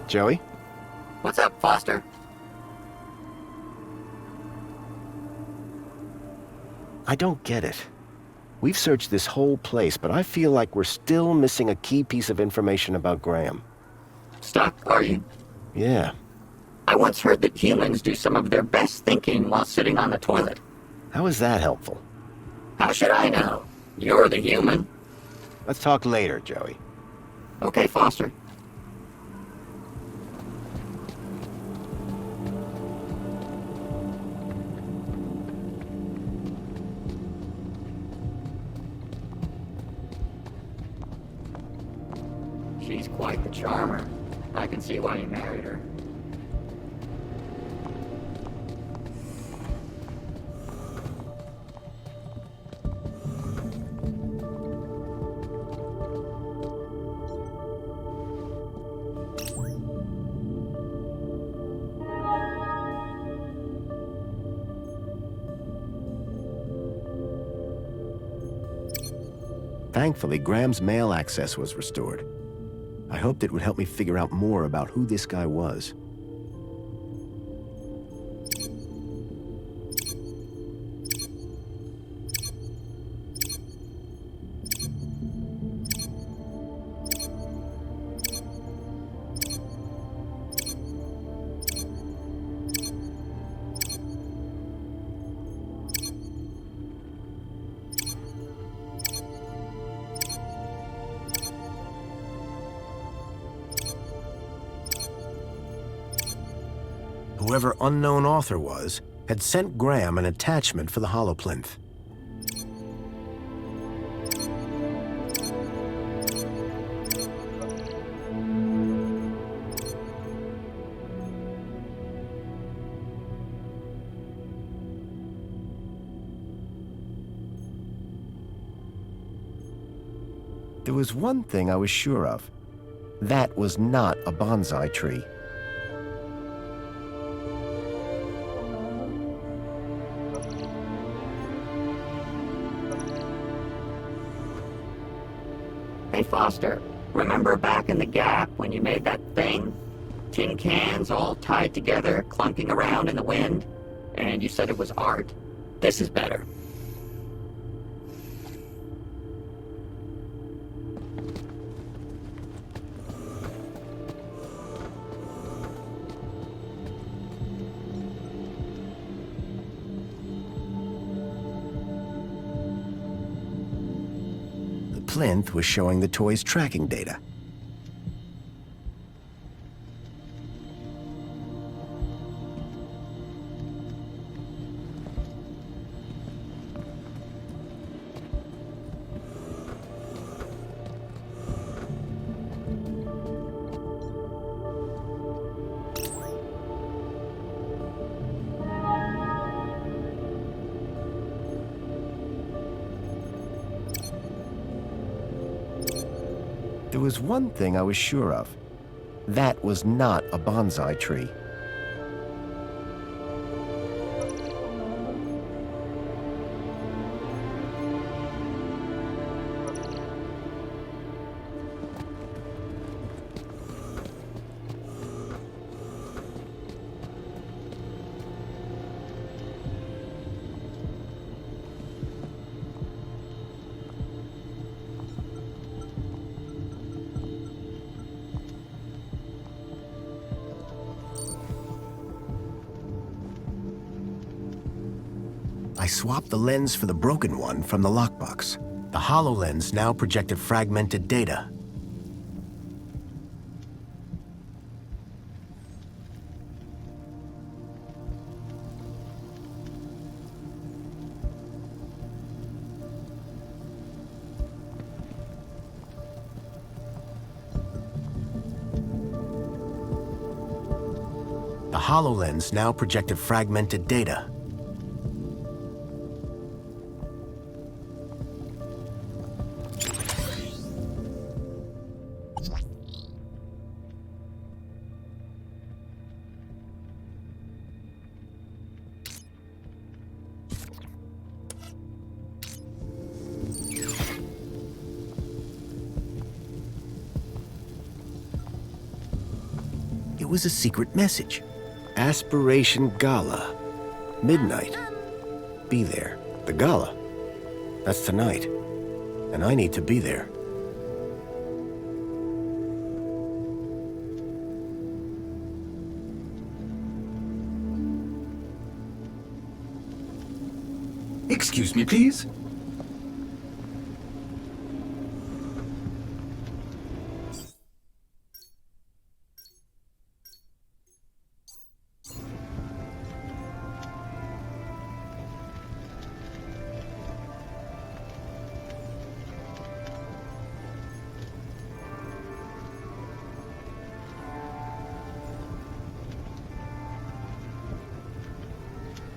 Joey? What's up, Foster? I don't get it. We've searched this whole place, but I feel like we're still missing a key piece of information about Graham. Stuck, are you? Yeah. I once heard that humans do some of their best thinking while sitting on the toilet. How is that helpful? How should I know? You're the human. Let's talk later, Joey. Okay, Foster. She's quite the charmer. I can see why you married her. Thankfully, Graham's mail access was restored. I hoped it would help me figure out more about who this guy was. Whoever unknown author was, had sent Graham an attachment for the Holoplinth. There was one thing I was sure of. That was not a bonsai tree. Hey, Foster, remember back in the Gap when you made that thing? Tin cans all tied together, clunking around in the wind? And you said it was art? This is better. Plinth was showing the toy's tracking data. There was one thing I was sure of. That was not a bonsai tree. I swapped the lens for the broken one from the lockbox. The HoloLens now projected fragmented data. The HoloLens now projected fragmented data. it was a secret message. Aspiration Gala. Midnight. Be there. The gala. That's tonight. And I need to be there. Excuse me, please.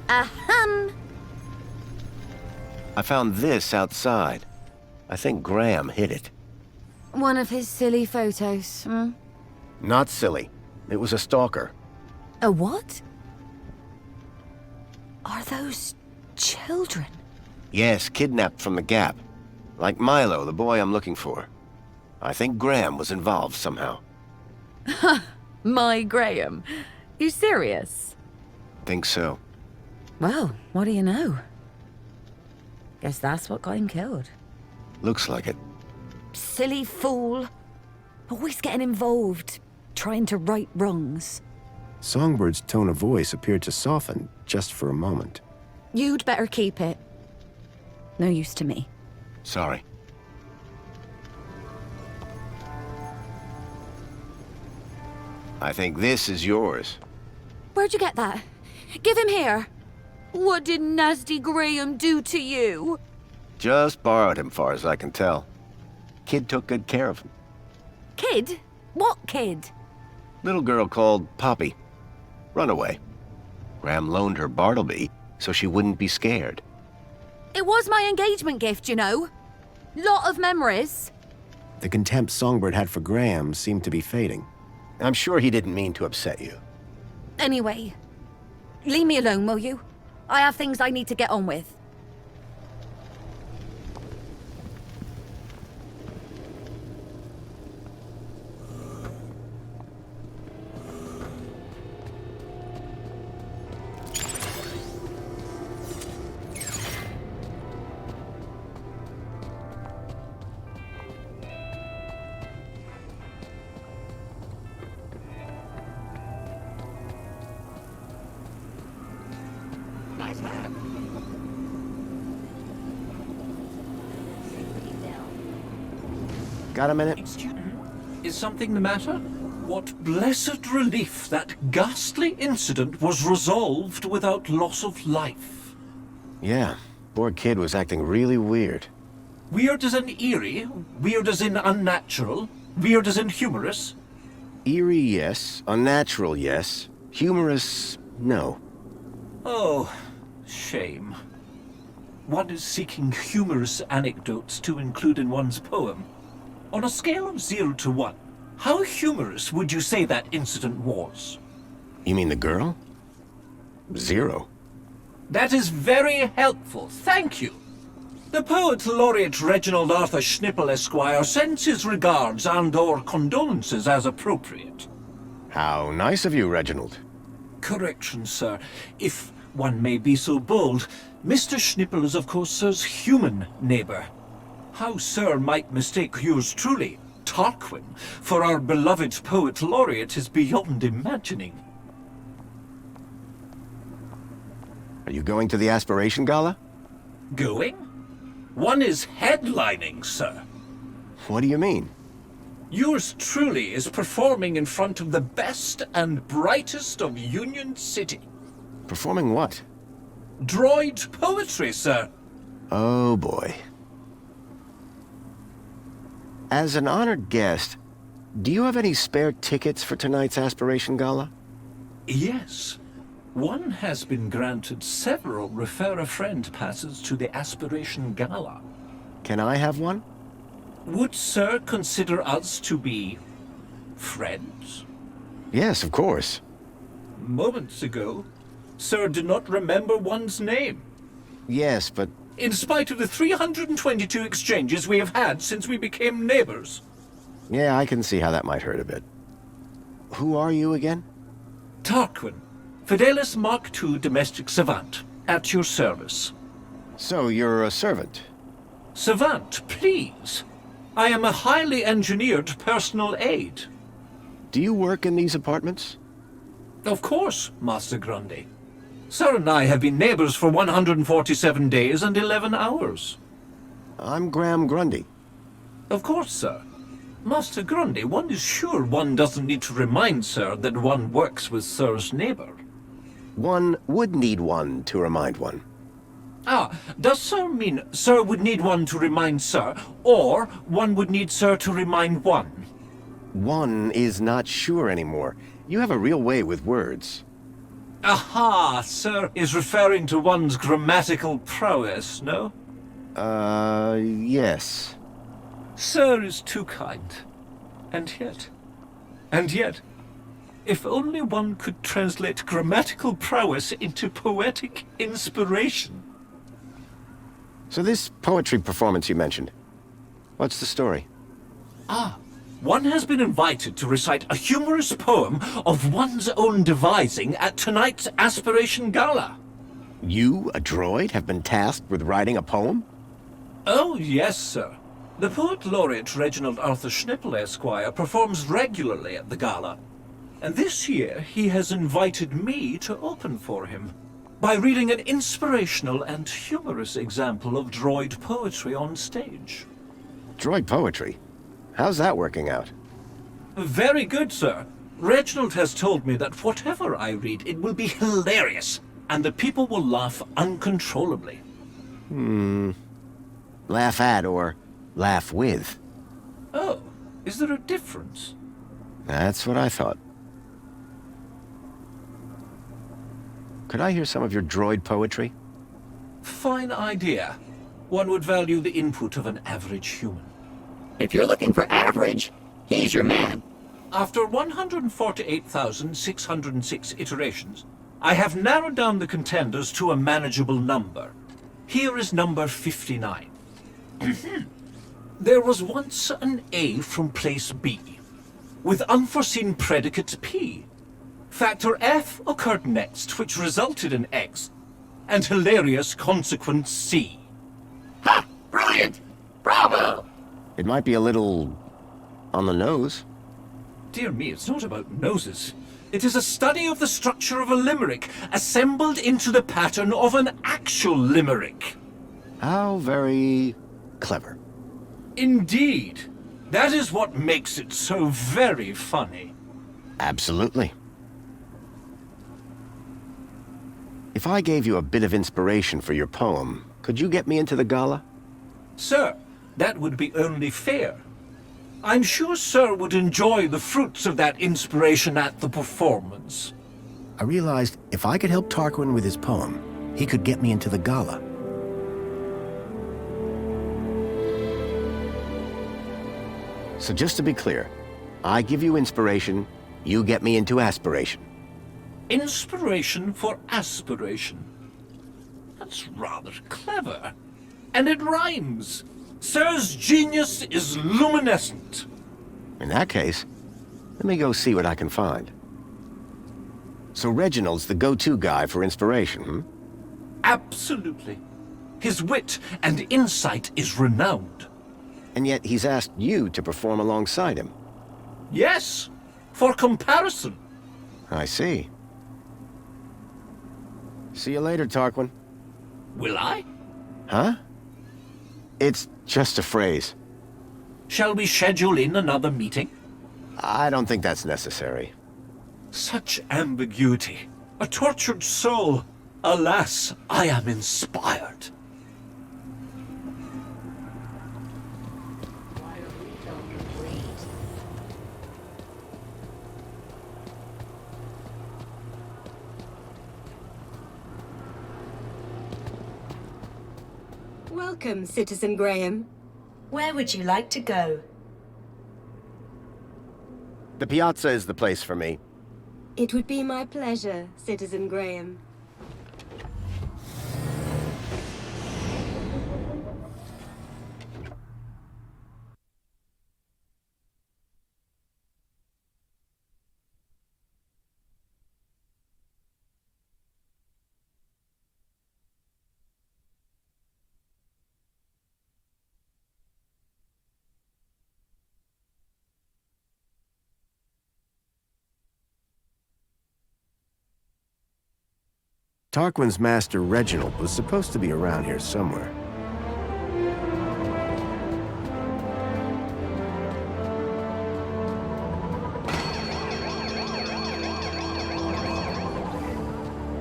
Ahem. I found this outside. I think Graham hid it. One of his silly photos, hmm? Not silly. It was a stalker. A what? Are those children? Yes, kidnapped from the Gap. Like Milo, the boy I'm looking for. I think Graham was involved somehow. My Graham. You serious? Think so. Well, what do you know? Guess that's what got him killed. Looks like it. Silly fool. Always getting involved, trying to right wrongs. Songbird's tone of voice appeared to soften just for a moment. You'd better keep it. No use to me. Sorry. I think this is yours. Where'd you get that? Give him here. What did nasty Graham do to you? Just borrowed him, far as I can tell. Kid took good care of him. Kid? What kid? Little girl called Poppy. Runaway. Graham loaned her Bartleby so she wouldn't be scared. It was my engagement gift, you know. Lot of memories. The contempt Songbird had for Graham seemed to be fading. I'm sure he didn't mean to upset you. Anyway, leave me alone, will you? I have things I need to get on with. Nice hat. Got a minute? Excuse me. Is something the matter? What blessed relief that ghastly incident was resolved without loss of life. Yeah. Poor kid was acting really weird. Weird as in eerie, weird as in unnatural, weird as in humorous. Eerie, yes. Unnatural, yes. Humorous, no. Oh, shame. One is seeking humorous anecdotes to include in one's poem. On a scale of 0 to 1, how humorous would you say that incident was? You mean the girl? 0. That is very helpful, thank you. The poet laureate Reginald Arthur Schnippel Esquire sends his regards and/or condolences as appropriate. How nice of you, Reginald. Correction, sir. If one may be so bold, Mr. Schnippel is of course sir's human neighbour. How sir might mistake yours truly, Tarquin, for our beloved poet laureate is beyond imagining. Are you going to the Aspiration Gala? Going? One is headlining, sir. What do you mean? Yours truly is performing in front of the best and brightest of Union City. Performing what? Droid poetry, sir. Oh boy. As an honored guest, do you have any spare tickets for tonight's Aspiration Gala? Yes. One has been granted several refer-a-friend passes to the Aspiration Gala. Can I have one? Would sir consider us to be friends? Yes, of course. Moments ago, sir did not remember one's name. Yes, but In spite of the 322 exchanges we have had since we became neighbors. yeah, I can see how that might hurt a bit. Who are you again? Tarquin, Fidelis Mark II domestic savant, at your service. So, you're a servant. Savant, please. I am a highly engineered personal aid. Do you work in these apartments? Of course, Master Grundy. Sir and I have been neighbors for 147 days and 11 hours. I'm Graham Grundy. Of course, sir. Master Grundy, one is sure one doesn't need to remind Sir that one works with Sir's neighbor. One would need one to remind one. Ah, does Sir mean Sir would need one to remind Sir, or one would need Sir to remind one? One is not sure anymore. You have a real way with words. Aha, Sir is referring to one's grammatical prowess, no? Yes. Sir is too kind. And yet, if only one could translate grammatical prowess into poetic inspiration. So this poetry performance you mentioned, what's the story? One has been invited to recite a humorous poem of one's own devising at tonight's Aspiration Gala. You, a droid, have been tasked with writing a poem? Oh, yes, sir. The poet laureate Reginald Arthur Schnipple, Esquire, performs regularly at the gala. And this year he has invited me to open for him by reading an inspirational and humorous example of droid poetry on stage. Droid poetry? How's that working out? Very good, sir. Reginald has told me that whatever I read, it will be hilarious, and the people will laugh uncontrollably. Laugh at or laugh with? Oh, is there a difference? That's what I thought. Could I hear some of your droid poetry? Fine idea. One would value the input of an average human. If you're looking for average, he's your man. After 148,606 iterations, I have narrowed down the contenders to a manageable number. Here is number 59. There was once an A from place B, with unforeseen predicate P. Factor F occurred next, which resulted in X, and hilarious consequence C. Ha! Brilliant! Bravo! It might be a little on the nose. Dear me, it's not about noses. It is a study of the structure of a limerick, assembled into the pattern of an actual limerick. How very clever. Indeed. That is what makes it so very funny. Absolutely. If I gave you a bit of inspiration for your poem, could you get me into the gala? Sir, that would be only fair. I'm sure Sir would enjoy the fruits of that inspiration at the performance. I realized if I could help Tarquin with his poem, he could get me into the gala. So just to be clear, I give you inspiration, you get me into aspiration. Inspiration for aspiration. That's rather clever. And it rhymes. Sir's genius is luminescent. In that case, let me go see what I can find. So Reginald's the go-to guy for inspiration, hmm? Absolutely. His wit and insight is renowned. And yet he's asked you to perform alongside him. Yes, for comparison. I see. See you later, Tarquin. Will I? Huh? It's just a phrase. Shall we schedule in another meeting? I don't think that's necessary. Such ambiguity. A tortured soul. Alas, I am inspired. Welcome, Citizen Graham. Where would you like to go? The piazza is the place for me. It would be my pleasure, Citizen Graham. Tarquin's master Reginald was supposed to be around here somewhere.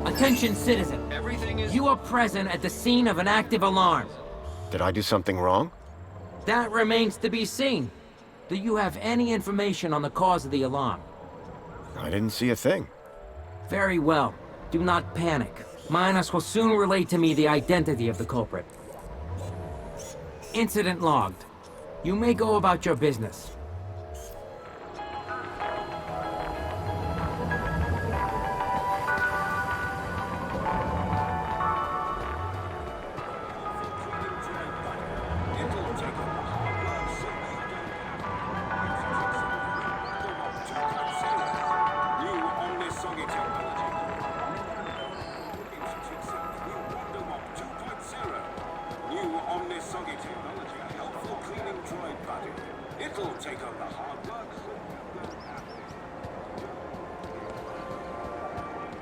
Attention, citizen. You are present at the scene of an active alarm. Did I do something wrong? That remains to be seen. Do you have any information on the cause of the alarm? I didn't see a thing. Very well. Do not panic. Minos will soon relate to me the identity of the culprit. Incident logged. You may go about your business.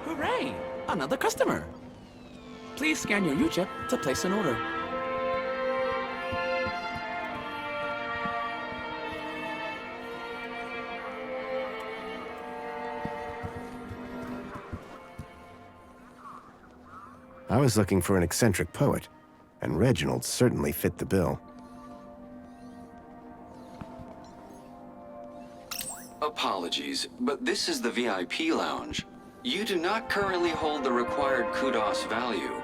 Hooray! Another customer! Please scan your U-chip to place an order. I was looking for an eccentric poet, and Reginald certainly fit the bill. Apologies, but this is the VIP lounge. You do not currently hold the required kudos value.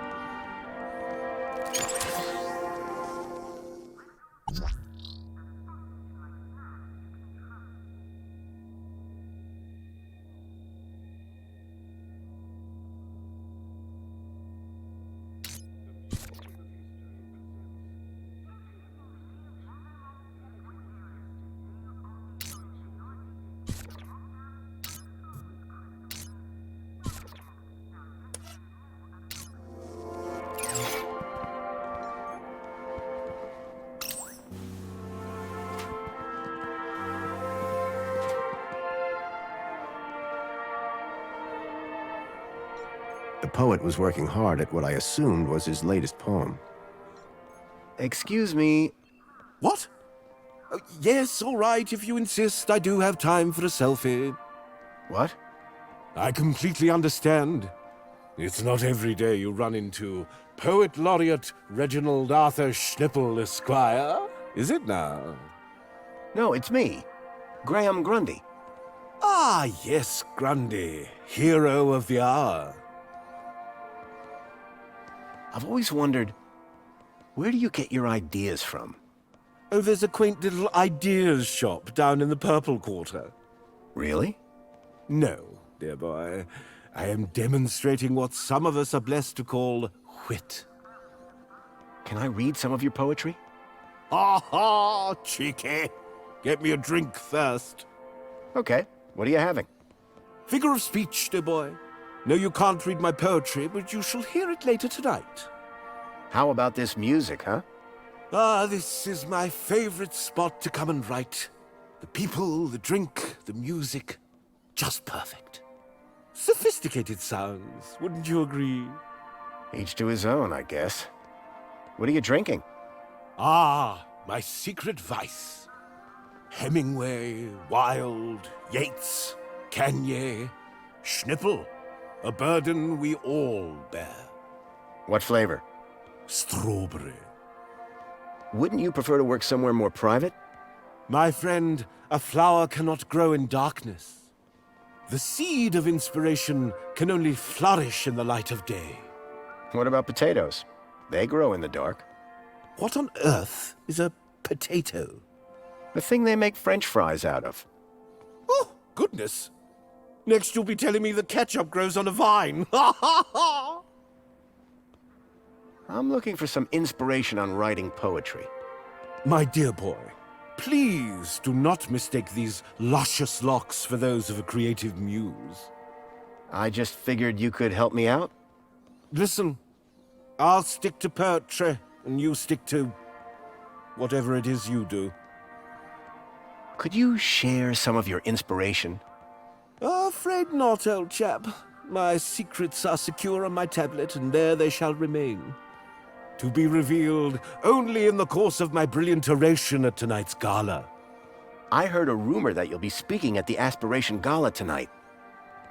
The poet was working hard at what I assumed was his latest poem. Excuse me. What? Yes, all right, if you insist. I do have time for a selfie. What? I completely understand. It's not every day you run into Poet Laureate Reginald Arthur Schnippel, Esquire, is it now? No, it's me. Graham Grundy. Ah, yes, Grundy, hero of the hour. I've always wondered, where do you get your ideas from? Oh, there's a quaint little ideas shop down in the Purple Quarter. Really? No, dear boy. I am demonstrating what some of us are blessed to call wit. Can I read some of your poetry? Ha ha, cheeky. Get me a drink first. Okay, what are you having? Figure of speech, dear boy. No, you can't read my poetry, but you shall hear it later tonight. How about this music, huh? Ah, this is my favorite spot to come and write. The people, the drink, the music. Just perfect. Sophisticated sounds, wouldn't you agree? Each to his own, I guess. What are you drinking? Ah, my secret vice. Hemingway, Wilde, Yeats, Kanye, Schnippel. A burden we all bear. What flavor? Strawberry. Wouldn't you prefer to work somewhere more private? My friend, a flower cannot grow in darkness. The seed of inspiration can only flourish in the light of day. What about potatoes? They grow in the dark. What on earth is a potato? The thing they make French fries out of. Oh, goodness. Next you'll be telling me that ketchup grows on a vine. Ha ha ha! I'm looking for some inspiration on writing poetry. My dear boy, please do not mistake these luscious locks for those of a creative muse. I just figured you could help me out. Listen, I'll stick to poetry, and you stick to whatever it is you do. Could you share some of your inspiration? Afraid not, old chap. My secrets are secure on my tablet, and there they shall remain. To be revealed only in the course of my brilliant oration at tonight's gala. I heard a rumor that you'll be speaking at the Aspiration Gala tonight.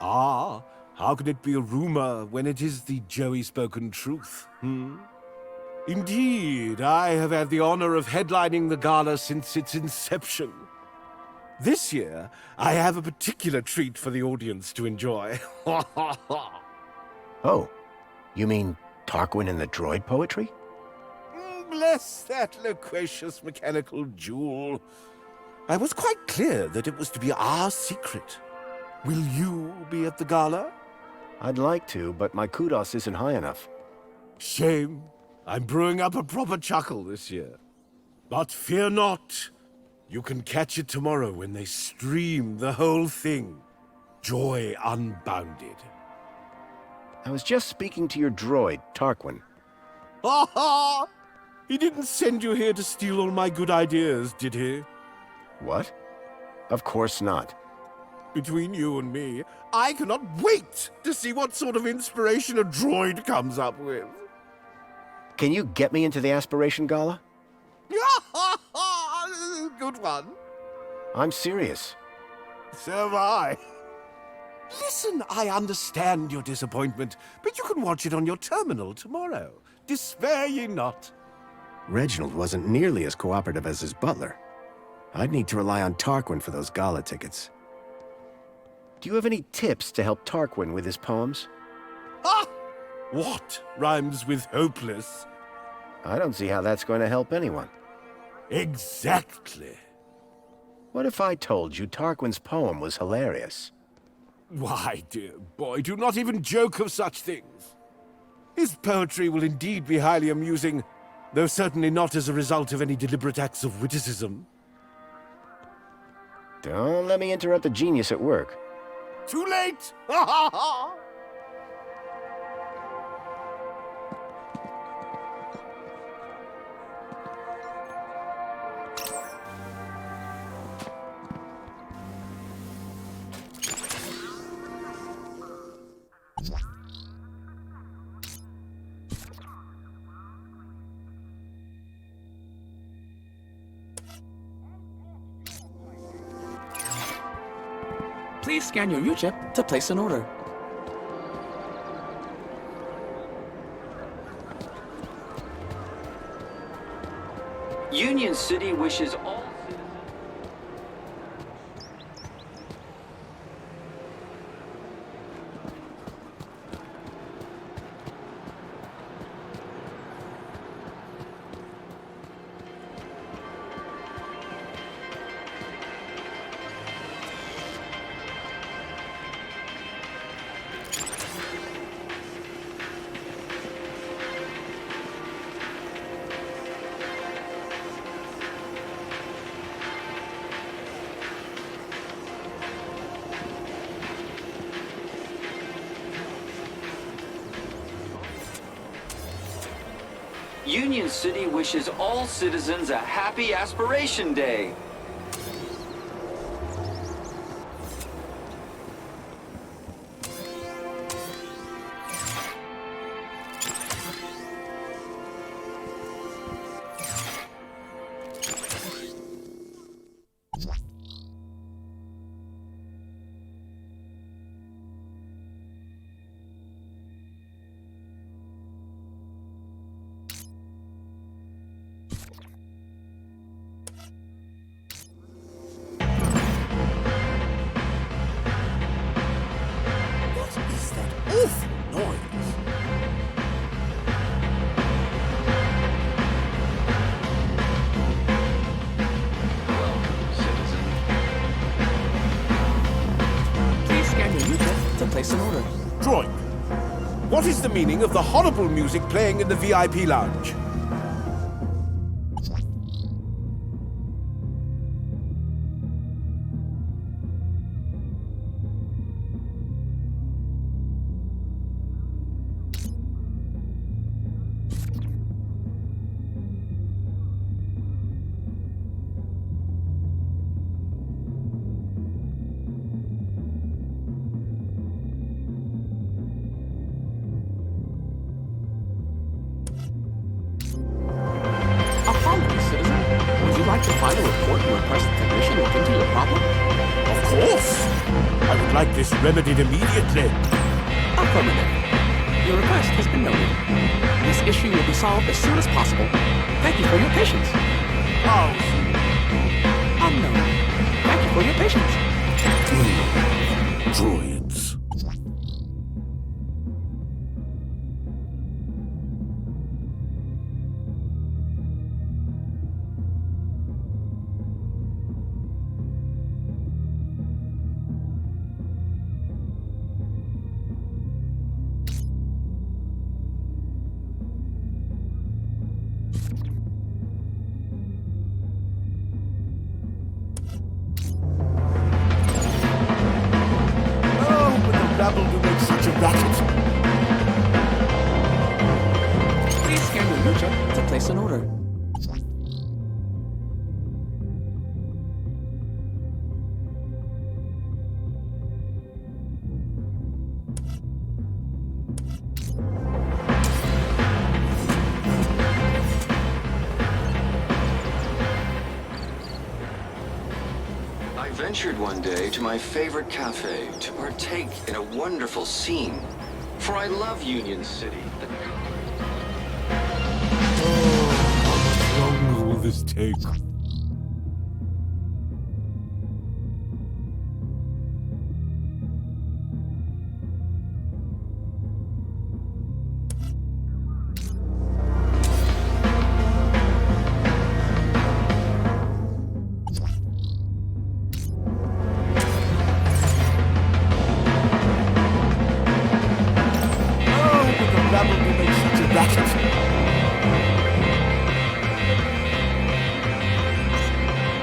Ah, how can it be a rumor when it is the Joey spoken truth, Indeed, I have had the honor of headlining the gala since its inception. This year, I have a particular treat for the audience to enjoy. Oh, you mean Tarquin and the droid poetry? Bless that loquacious mechanical jewel. I was quite clear that it was to be our secret. Will you be at the gala? I'd like to, but my kudos isn't high enough. Shame. I'm brewing up a proper chuckle this year. But fear not. You can catch it tomorrow when they stream the whole thing. Joy unbounded. I was just speaking to your droid, Tarquin. Ha ha! He didn't send you here to steal all my good ideas, did he? What? Of course not. Between you and me, I cannot wait to see what sort of inspiration a droid comes up with. Can you get me into the Aspiration Gala? Good one. I'm serious. So am I. Listen, I understand your disappointment, but you can watch it on your terminal tomorrow. Despair ye not. Reginald wasn't nearly as cooperative as his butler. I'd need to rely on Tarquin for those gala tickets. Do you have any tips to help Tarquin with his poems? Ah! What rhymes with hopeless? I don't see how that's going to help anyone. Exactly. What if I told you Tarquin's poem was hilarious? Why, dear boy, do not even joke of such things. His poetry will indeed be highly amusing, though certainly not as a result of any deliberate acts of witticism. Don't let me interrupt a genius at work. Too late! Ha ha ha! Please scan your U-chip to place an order. Union City wishes all Union City wishes all citizens a happy Aspiration Day. Place an order. Droid, what is the meaning of the horrible music playing in the VIP lounge? file a report and request the technician look into your problem? Of course! I would like this remedied immediately. Affirmative. Your request has been noted. This issue will be solved as soon as possible. Thank you for your patience. How? Unknown. Thank you for your patience. Droids. Rabble to make such a racket. Please scan your U-chip to place an order. I ventured one day to my favorite cafe to partake in a wonderful scene. For I love Union City. How long will this take?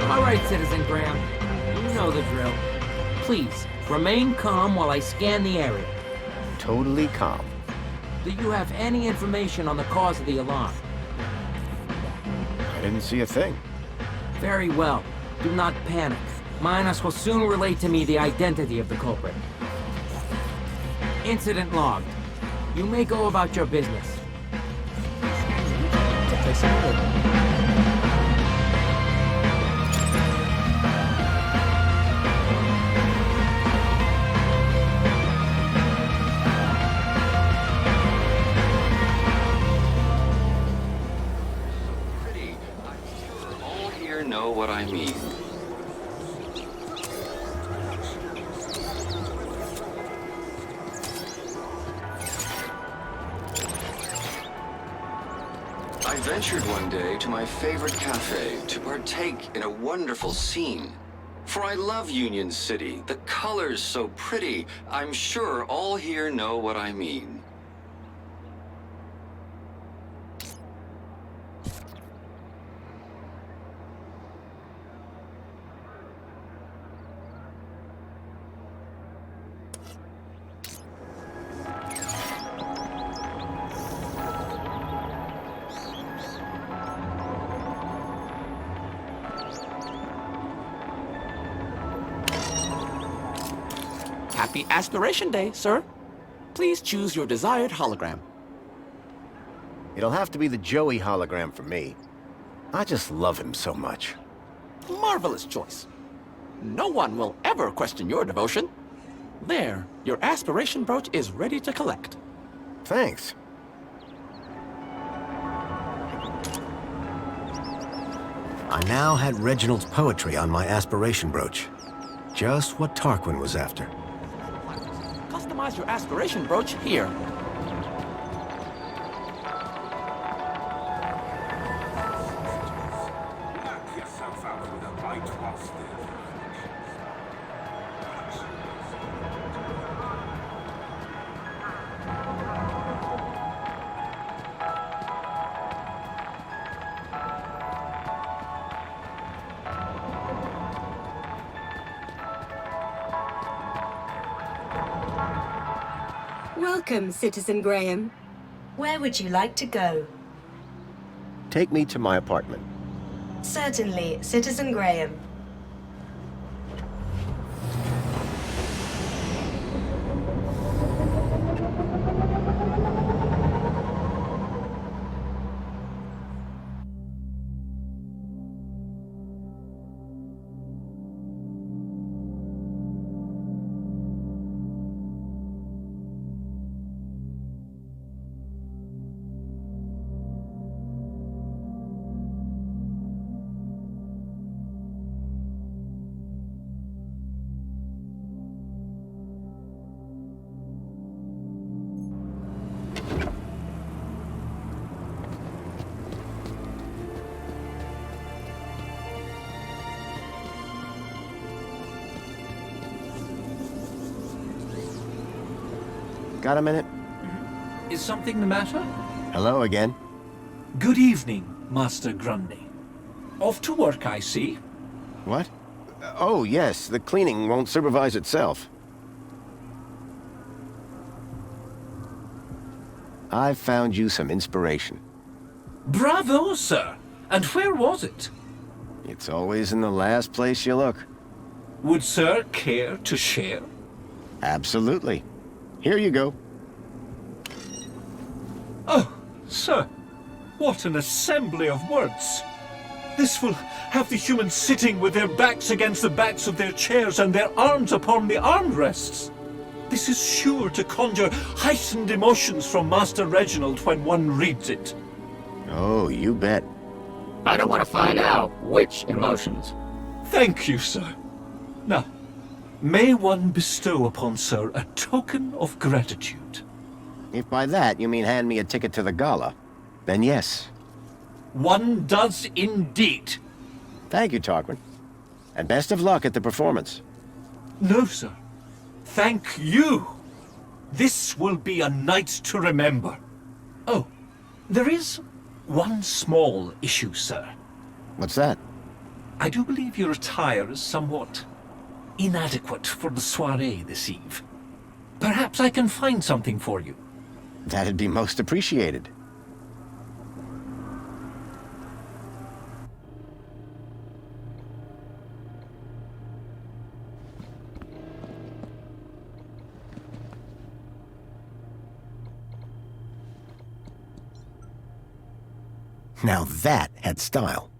All right, Citizen Graham. You know the drill. Please, remain calm while I scan the area. Totally calm. Do you have any information on the cause of the alarm? I didn't see a thing. Very well. Do not panic. Minos will soon relate to me the identity of the culprit. Incident logged. You may go about your business. To place an order. Pretty. I'm sure all here know what I mean. I ventured one day to my favorite cafe to partake in a wonderful scene. For I love Union City, the colors so pretty. I'm sure all here know what I mean. Happy Aspiration Day, sir. Please choose your desired hologram. It'll have to be the Joey hologram for me. I just love him so much. Marvelous choice. No one will ever question your devotion. There, your aspiration brooch is ready to collect. Thanks. I now had Reginald's poetry on my aspiration brooch. Just what Tarquin was after. Customize your aspiration brooch here. Knock yourself out with a light whilst Welcome, Citizen Graham. Where would you like to go? Take me to my apartment. Certainly, Citizen Graham. Got a minute? Is something the matter? Hello again. Good evening, Master Grundy. Off to work, I see. What? Oh, yes, the cleaning won't supervise itself. I've found you some inspiration. Bravo, sir! And where was it? It's always in the last place you look. Would sir care to share? Absolutely. Here you go. Oh, sir, what an assembly of words! This will have the humans sitting with their backs against the backs of their chairs and their arms upon the armrests. This is sure to conjure heightened emotions from Master Reginald when one reads it. Oh, you bet. I don't want to find out which emotions. Thank you, sir. Now, may one bestow upon sir a token of gratitude? If by that you mean hand me a ticket to the gala, then yes. One does indeed. Thank you, Tarquin. And best of luck at the performance. No, sir. Thank you. This will be a night to remember. Oh, there is one small issue, sir. What's that? I do believe your attire is somewhat inadequate for the soiree this eve. Perhaps I can find something for you. That'd be most appreciated. Now that had style.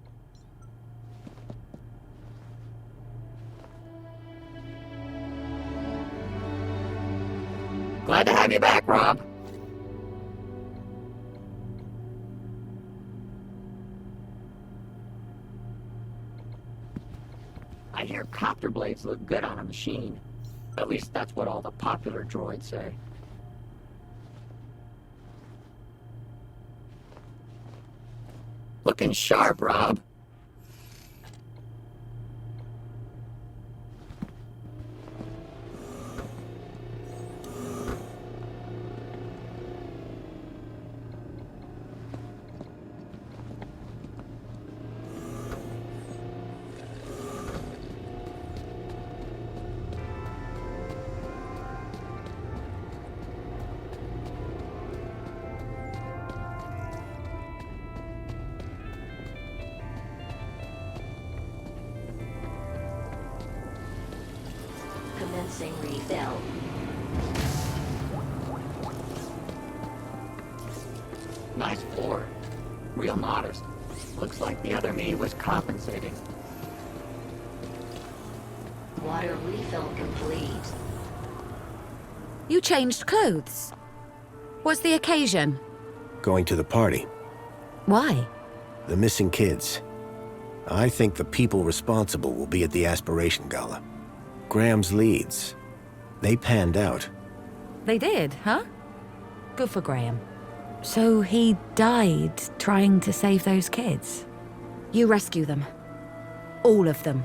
Glad to have you back, Rob. I hear copter blades look good on a machine. At least that's what all the popular droids say. Looking sharp, Rob. Commencing refill. Nice floor. Real modest. Looks like the other me was compensating. Water refill complete. You changed clothes. What's the occasion? Going to the party. Why? The missing kids. I think the people responsible will be at the Aspiration Gala. Graham's leads. They panned out. They did, huh? Good for Graham. So he died trying to save those kids. You rescue them. All of them.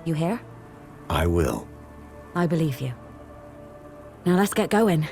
You hear? I will. I believe you. Now let's get going.